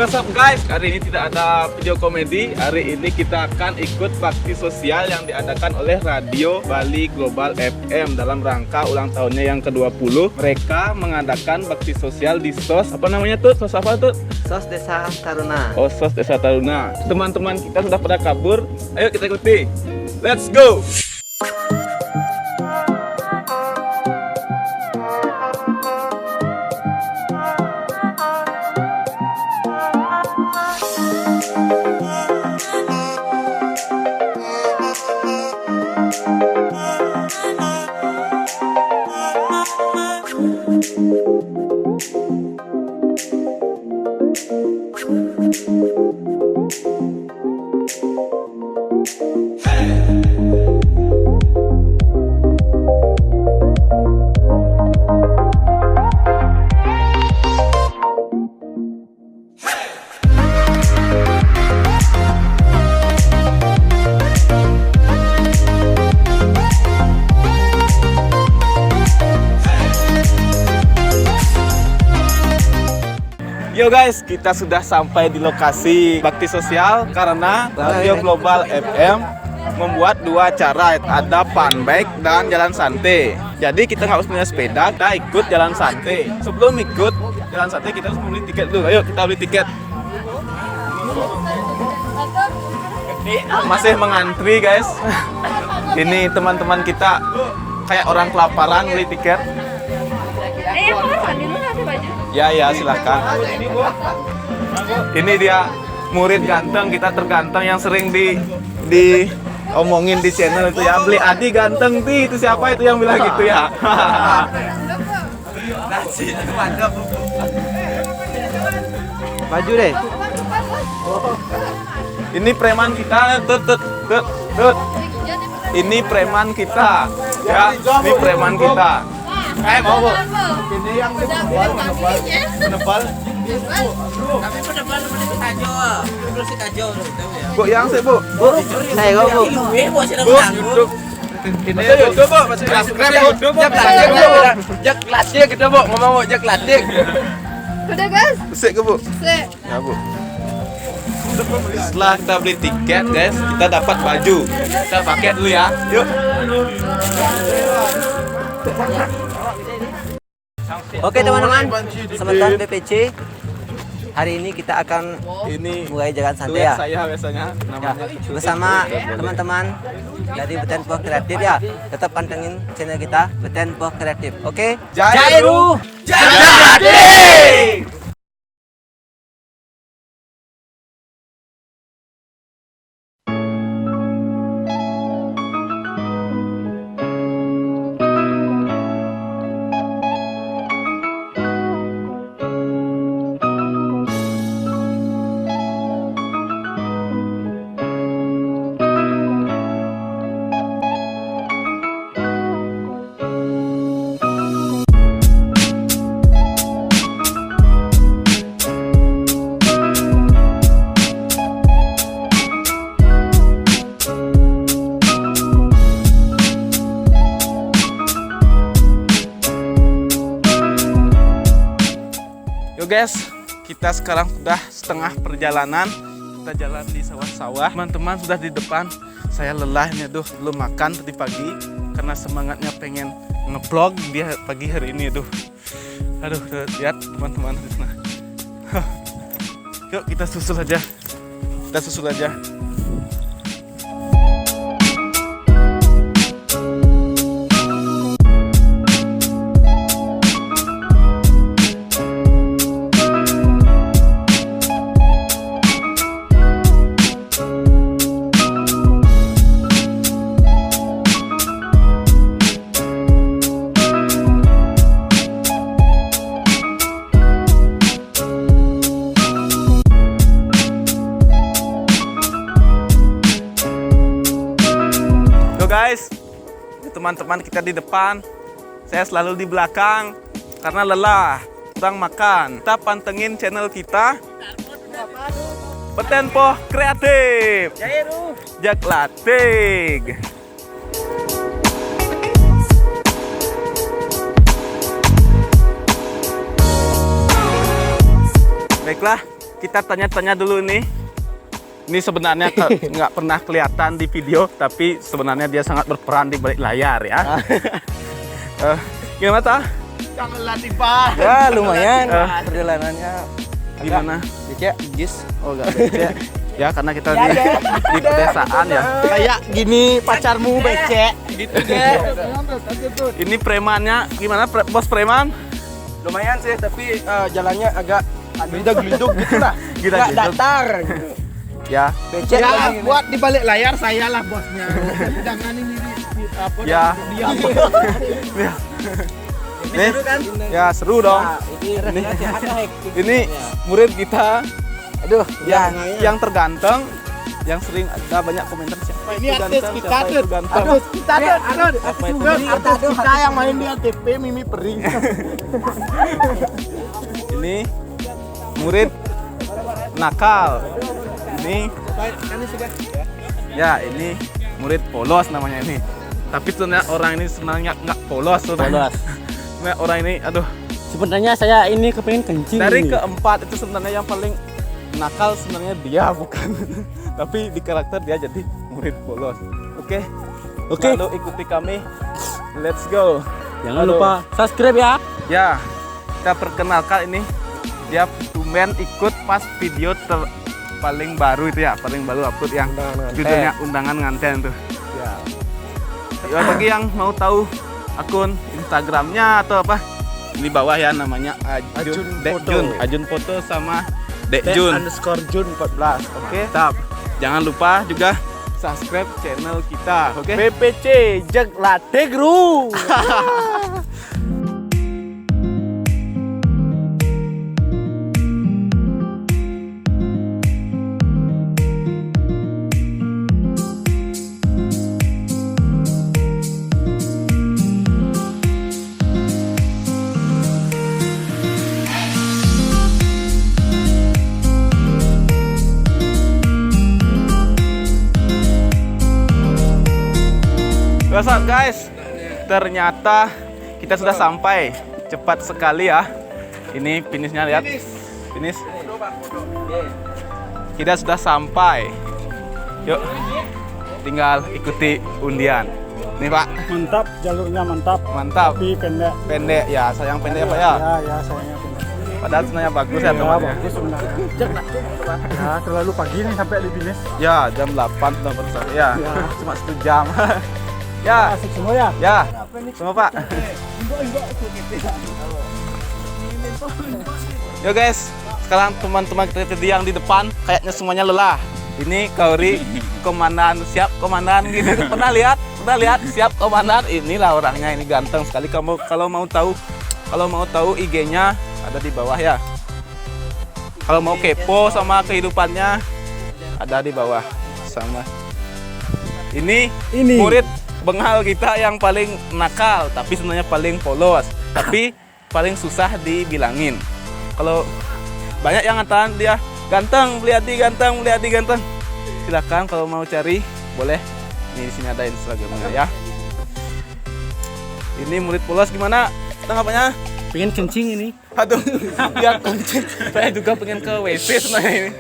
What's up guys, hari ini tidak ada video komedi. Hari ini kita akan ikut bakti sosial yang diadakan oleh Radio Bali Global FM dalam rangka ulang tahunnya yang ke-20. Mereka mengadakan bakti sosial di SOS, apa namanya tuh? SOS apa tuh? SOS Desa Taruna. Oh, SOS Desa Taruna. Teman-teman kita sudah pada kabur. Ayo kita ikuti. Let's go. Yo guys, kita sudah sampai di lokasi bakti sosial karena Radio Global FM membuat dua acara, ada fun bike dan jalan santai. Jadi kita nggak harus punya sepeda, kita ikut jalan santai. Sebelum ikut jalan santai kita harus beli tiket dulu. Ayo kita beli tiket. Ini masih mengantri guys. Ini teman-teman kita kayak orang kelaparan beli tiket. Ya silahkan. Ini dia murid ganteng, kita terganteng yang sering diomongin di channel itu ya. Beli Adi ganteng ti, itu siapa itu yang bilang gitu ya? Maju deh. Ini preman kita, tut. Ini preman kita, ya. Ini preman kita. Mau bu? Ini yang menebal. Tapi penebal itu kajo, terus si kajo, Bu, yang sih bu. Saya kok bu. Bu, duduk. Ini duduk bu, masih subscribe bu. Jak latih kita bu, ngomong jak latih. Udah guys, Sik ke bu? sik. Ya bu. Setelah kita beli tiket guys, kita dapat baju. Kita pakai dulu ya. Yuk. Oke teman-teman, sebentar BPC. Hari ini kita akan mulai jalan santai ya. Saya biasanya namanya Bersama teman-teman dari Betempo Kreatif ya. Tetap pantengin channel kita Betempo Kreatif. Oke? Jairu Jadi. Yo guys, kita sekarang sudah setengah perjalanan. Kita jalan di sawah-sawah. Teman-teman sudah di depan. Saya lelah nih, belum makan tadi pagi karena semangatnya pengen nge-vlog di pagi hari ini, Aduh, lihat teman-teman di sana. Yuk kita susul aja. teman-teman kita di depan, saya selalu di belakang karena lelah, kurang makan. Kita pantengin channel kita, Petempo Kreatif, Jak Latig. Baiklah, kita tanya-tanya dulu nih. Ini sebenarnya nggak pernah kelihatan di video, tapi sebenarnya dia sangat berperan di balik layar ya. Gimana ta? Jangan latih Pak. Ya lumayan perjalanannya. Gimana? Becek, jis. Oh nggak becek. Ya karena kita di pedesaan ya. Kayak gini pacarmu becek. Gitu kan. Ini premannya gimana? Bos preman? Lumayan sih, tapi jalannya agak gelidak-geliduk gitu lah. Nggak datar gitu. Ya. Becek Ya lagi gini. buat di balik layar saya lah bosnya. Jangan ini apa Ya. diam. Ya. Nih, ya seru dong. Ini murid kita. Aduh, Yang terganteng, yang sering ada banyak komentar siapa Ini itu artis ganteng, kita siapa tuh. itu ganteng. Artis kita tuh. Apa itu? Artis kita yang main di ATP Mimi Peri. Ini murid nakal. Ini ya ini murid polos namanya ini. Tapi sebenarnya orang ini sebenarnya nggak polos. Polos. Sebenarnya orang ini, aduh. Sebenarnya saya ini kepengen kencing. Dari ini. keempat itu sebenarnya yang paling nakal sebenarnya dia bukan. Tapi di karakter dia jadi murid polos. Oke. Lalu ikuti kami. Let's go. Jangan Aduh. lupa subscribe ya. Ya, kita perkenalkan ini dia tumben ikut pas video paling baru itu ya, paling baru upload yang judulnya Undangan Nganten tuh. Ya, bagi yang mau tahu akun Instagramnya atau apa, di bawah ya namanya Ajun Foto sama Dekjun Jun 14. Oke, tap. Jangan lupa juga subscribe channel kita, oke? BPC Jak Latig Ru. What's up guys? Ternyata kita sudah sampai. Cepat sekali ya. Ini finishnya, lihat. Finish. Kita sudah sampai. Yuk. Tinggal ikuti undian. Nih Pak. Mantap, jalurnya mantap. Mantap. Tapi pendek. Pendek ya, sayang pendek ya Pak ya. Ya sayangnya pendek. Padahal sebenarnya bagus ya temannya. Bagus sebenarnya. Ya, terlalu pagi nih sampai di finish. Ya, jam 8 sudah bersama. Ya, cuma 1 jam. Ya, Asik semua ya. ya. Semua Pak. Yo guys, sekarang teman-teman kita tadi yang di depan kayaknya semuanya lelah. Ini Kauri, komandan, siap komandan gitu. Pernah lihat? Siap komandan. Inilah orangnya, ini ganteng sekali. Kamu kalau mau tahu IG-nya ada di bawah ya. Kalau mau kepo sama kehidupannya ada di bawah sama. Ini murid bengal kita yang paling nakal, tapi sebenarnya paling polos, tapi paling susah dibilangin. Kalau banyak yang ngatakan dia ganteng, lihat di ganteng. Silakan kalau mau cari, boleh. Ini di sini ada Instagramnya ya. Ini murid polos gimana tanggapannya? Pengen kencing ini. Aduh, biar kencing. Saya juga pengen ke WC sebenarnya ini.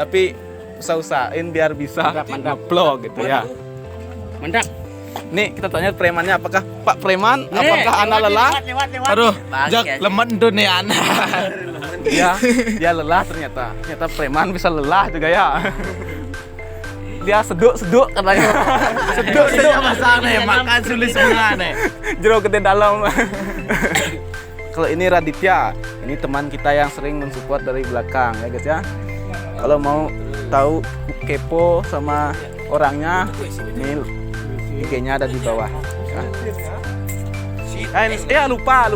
Tapi usahain biar bisa vlog gitu ya. Mantap. Nih kita tanya premannya, apakah Pak Preman, apakah Anda lelah? Aduh, Jak lemet tuh nih anak. Ya, dia lelah ternyata. Ternyata preman bisa lelah juga ya. Dia seduk katanya. Seduk saja masalah nih, makan sulit semua nih. Jero gede dalam. Kalau ini Raditya, ini teman kita yang sering mensupport dari belakang ya guys ya. Kalau mau tahu kepo sama orangnya, ini IG-nya ada di bawah. Ya lupa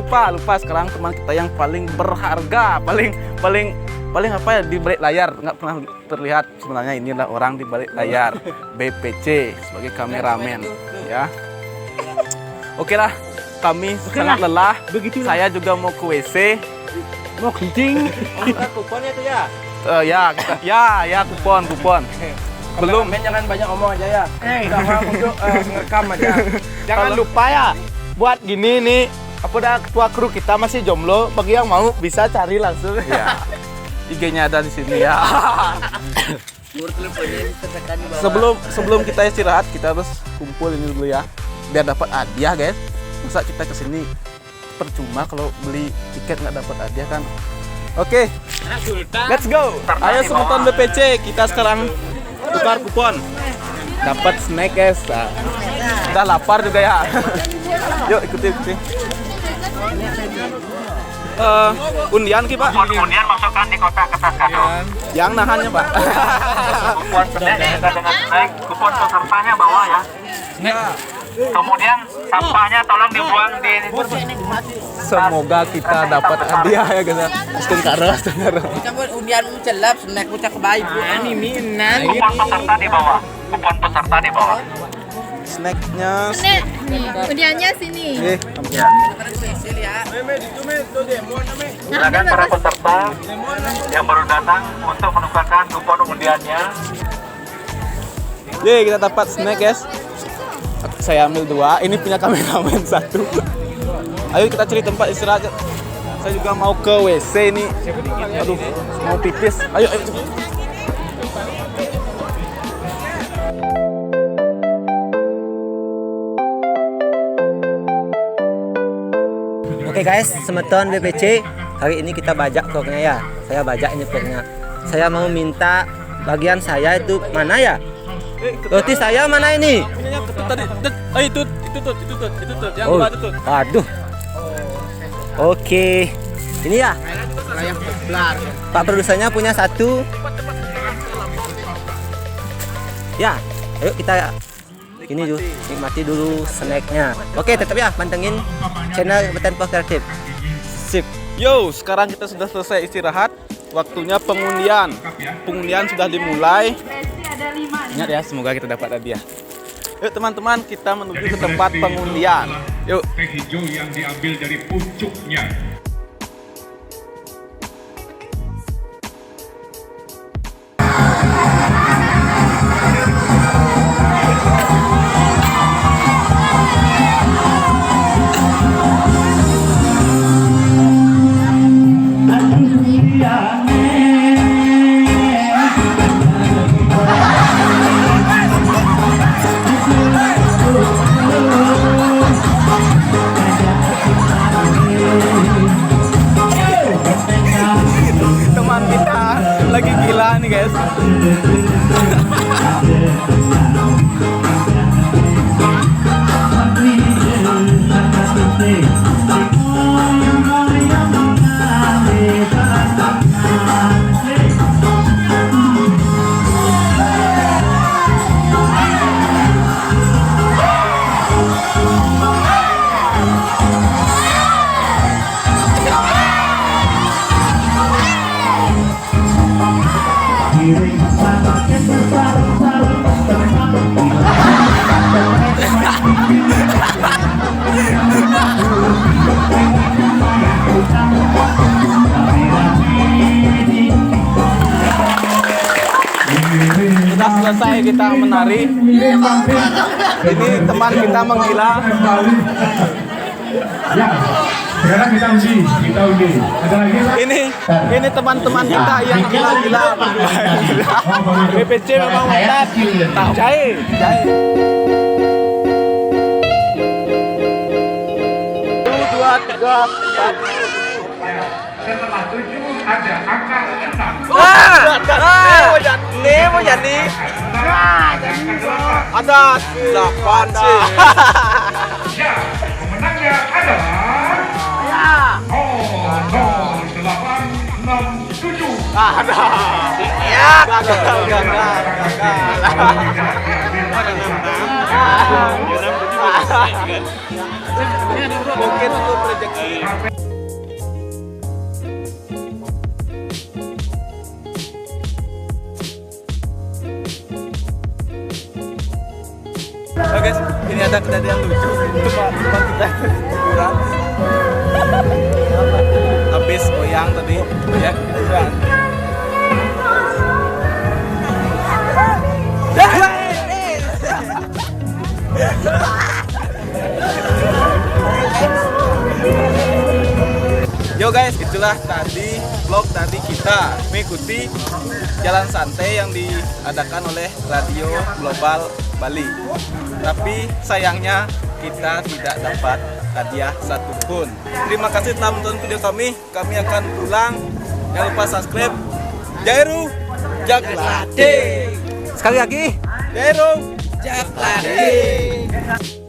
sekarang teman kita yang paling berharga, paling apa ya di balik layar, nggak pernah terlihat sebenarnya, inilah orang di balik layar, BPC sebagai kameramen ya. Oke lah, kami sangat lelah. Begitulah. Saya juga mau ke WC. Mau kencing. Kuponnya tuh ya. Ya kupon. Belum. Jangan banyak ngomong aja ya. Sama untuk ngerekam aja. Jangan lupa ya, buat gini nih, apa dah ketua kru kita masih jomblo, bagi yang mau bisa cari langsung ya. IG-nya ada di sini ya. Sebelum kita istirahat, kita harus kumpul ini dulu ya, biar dapat hadiah guys. Masa kita kesini percuma kalau beli tiket nggak dapat hadiah kan? Oke, let's go. Ayo Semeton BPC, kita sekarang tukar kupon. Dapat snack guys. Nah, udah lapar juga ya. Yuk ikuti. Undian ki Pak. Undian masukkan di kotak kertas kado. Yang nahannya Pak. Kupon snack dengan snack. Kupon pesertanya bawa ya. Kemudian sampahnya tolong dibuang di. Semoga kita dapat hadiah ya guys. Setengkara. Kamu undian celap, snack ucap baik. Ini minan. Kupon peserta di bawah. Kupon peserta di bawah. Snacknya. Nih, undiannya sini. Silakan para peserta yang baru datang untuk menukarkan kupon undiannya. Yeay, kita dapat snack guys. Saya ambil 2, ini punya kameramen 1. Ayo kita cari tempat istirahat. Saya juga mau ke WC ini. Aduh, mau pipis. Ayo cepet. Oke guys, Semeton BPC. Hari ini kita bajak vlognya ya. Saya bajak ini vlognya. Saya mau minta bagian saya itu mana ya? Roti saya mana ini? Punyanya ketut tadi. Itu tuh. Yang Oh, dua itu tuh. aduh. Oke, ini ya. Pak produsernya punya 1. Ya, ayo kita ini dulu, nikmati dulu snacknya. Oke, tetap ya pantengin channel Tempo Kreatif. Sip. Yo, sekarang kita sudah selesai istirahat. Waktunya pengundian. Pengundian sudah dimulai. Ingat ya, semoga kita dapat hadiah. Yuk teman-teman, kita menuju ke tempat pengundian. Yuk. Teh hijau yang diambil dari pucuknya. Teman kita lagi gila nih guys. Sudah selesai kita menari. Ini teman kita menggila. Ya, sekarang kita uji. Ada lagi Pak? Ini teman-teman kita yang gila-gila. BPC memang mantap. Jahe. Dua, tiga, empat. Setelah 7 ada angka 6. Ini mau jadi. Ada 8 sih. Ya, pemenangnya adalah 0867. Ada. Ya, gagal. Mungkin itu rezeki. Oke guys, ini ini ada kejadian lucu. Tempat kita hiburan. Habis goyang tadi, ya hiburan. Yo guys, itulah tadi vlog tadi kita mengikuti jalan santai yang diadakan oleh Radio Global Bali. Tapi sayangnya kita tidak dapat hadiah satupun. Terima kasih telah menonton video kami. Kami akan pulang. Jangan lupa subscribe. Jairu Jaklade. Sekali lagi. Jairu Jaklade.